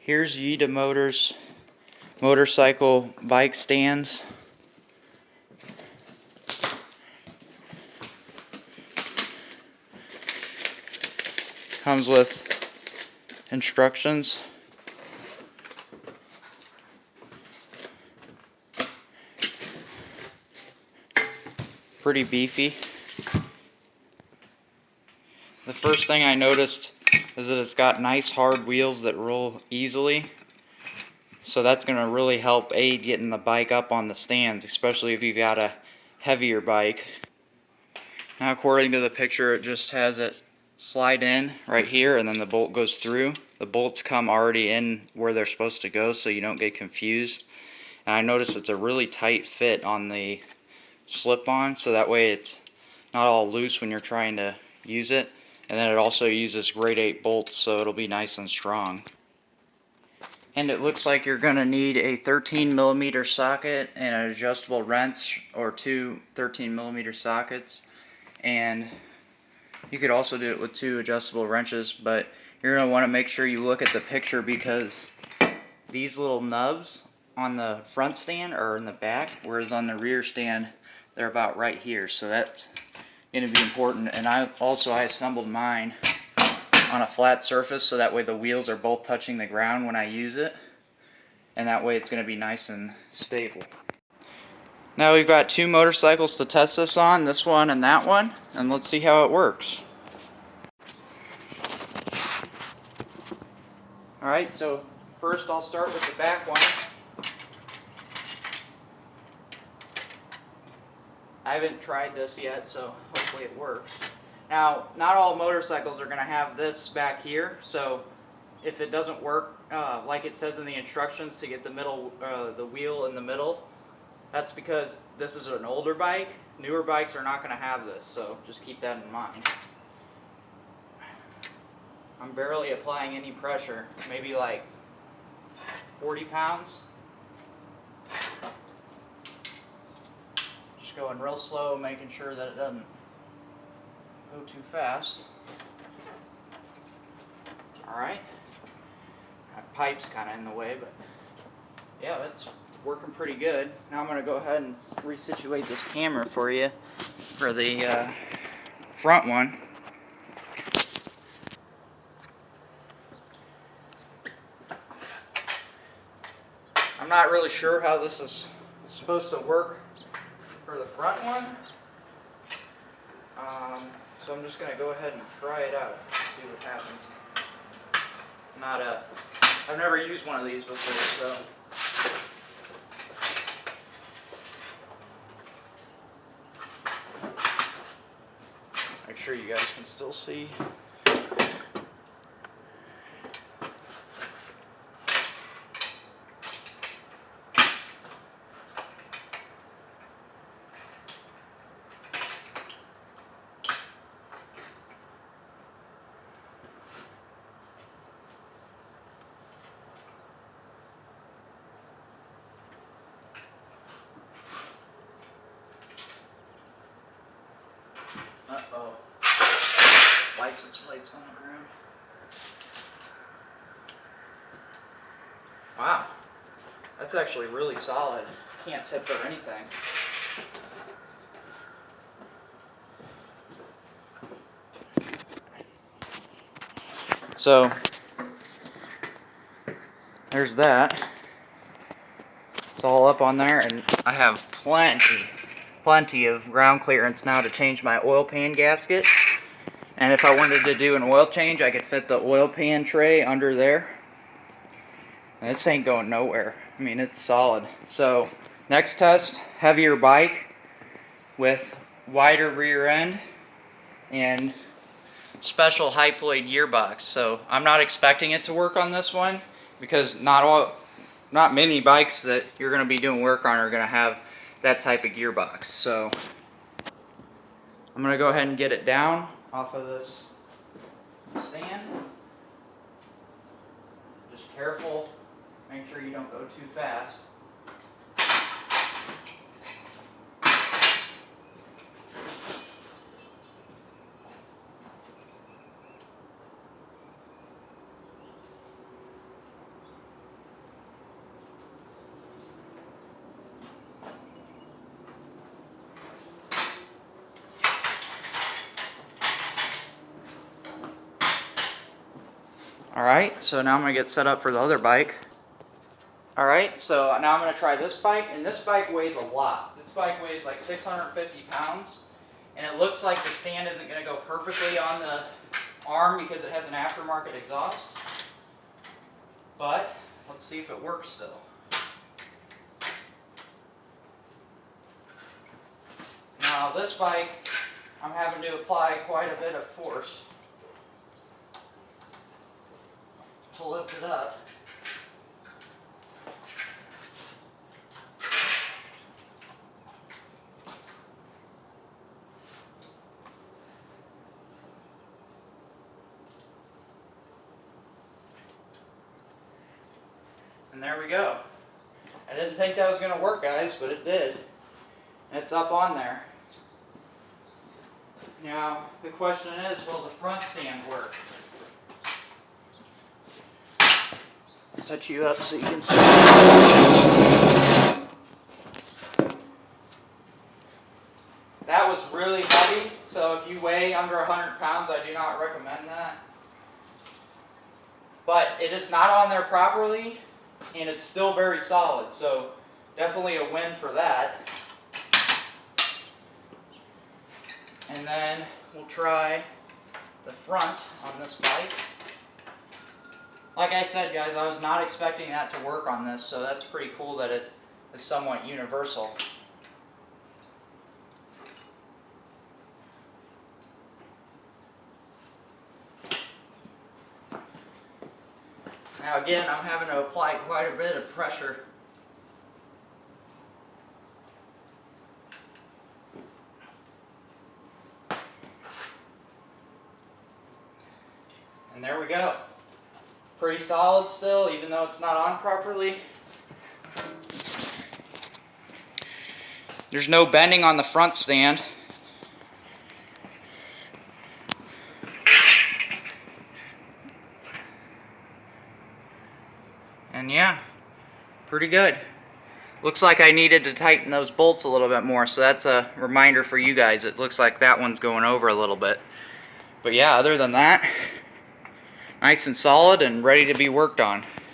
Here's YITAMOTOR's motorcycle bike stands. Comes with instructions. Pretty beefy. The first thing I noticed is that it's got nice hard wheels that roll easily. So that's going to really help aid getting the bike up on the stands, especially if you've got a heavier bike. Now according to the picture, it just has it slide in right here and then the bolt goes through. The bolts come already in where they're supposed to go so you don't get confused. And I noticed it's a really tight fit on the slip-on, so that way it's not all loose when you're trying to use it. And then it also uses grade 8 bolts, so it'll be nice and strong. And it looks like you're going to need a 13mm socket and an adjustable wrench, or two 13mm sockets. And you could also do it with two adjustable wrenches, but you're going to want to make sure you look at the picture, because these little nubs on the front stand are in the back, whereas on the rear stand they're about right here. So that's going to be important. And I assembled mine on a flat surface, so that way the wheels are both touching the ground when I use it, and that way it's going to be nice and stable. Now we've got two motorcycles to test this on, this one and that one, and let's see how it works. Alright, so first I'll start with the back one. I haven't tried this yet, so hopefully it works. Now, not all motorcycles are going to have this back here, so if it doesn't work like it says in the instructions to get the wheel in the middle, that's because this is an older bike. Newer bikes are not going to have this, so just keep that in mind. I'm barely applying any pressure, maybe like 40 pounds. Just going real slow, making sure that it doesn't go too fast. Alright. My pipe's kind of in the way, but yeah, that's working pretty good. Now I'm going to go ahead and resituate this camera for you for the front one. I'm not really sure how this is supposed to work for the front one, so I'm just going to go ahead and try it out and see what happens. I've never used one of these before, so make sure you guys can still see. Uh-oh. License plates on the ground. Wow. That's actually really solid. Can't tip or anything. So, there's that. It's all up on there, and I have plenty of ground clearance now to change my oil pan gasket. And if I wanted to do an oil change, I could fit the oil pan tray under there. And this ain't going nowhere. I mean, it's solid. So, next test, heavier bike with wider rear end and special high-ploid gearbox. So, I'm not expecting it to work on this one, because not many bikes that you're going to be doing work on are going to have that type of gearbox. So I'm going to go ahead and get it down off of this stand. Just careful, make sure you don't go too fast. Alright, so now I'm going to get set up for the other bike. Alright, so now I'm going to try this bike, and this bike weighs a lot. This bike weighs like 650 pounds, and it looks like the stand isn't going to go perfectly on the arm because it has an aftermarket exhaust. But let's see if it works still. Now this bike, I'm having to apply quite a bit of force to lift it up. And there we go. I didn't think that was going to work, guys, but it did. It's up on there. Now, the question is, will the front stand work? Set you up so you can see. That was really heavy, so if you weigh under 100 pounds, I do not recommend that. But it is not on there properly, and it's still very solid, so definitely a win for that. And then we'll try the front on this bike. Like I said, guys, I was not expecting that to work on this, so that's pretty cool that it is somewhat universal. Now again, I'm having to apply quite a bit of pressure. And there we go. Pretty solid still, even though it's not on properly. There's no bending on the front stand. And yeah, pretty good. Looks like I needed to tighten those bolts a little bit more, so that's a reminder for you guys. It looks like that one's going over a little bit. But yeah, other than that, nice and solid and ready to be worked on.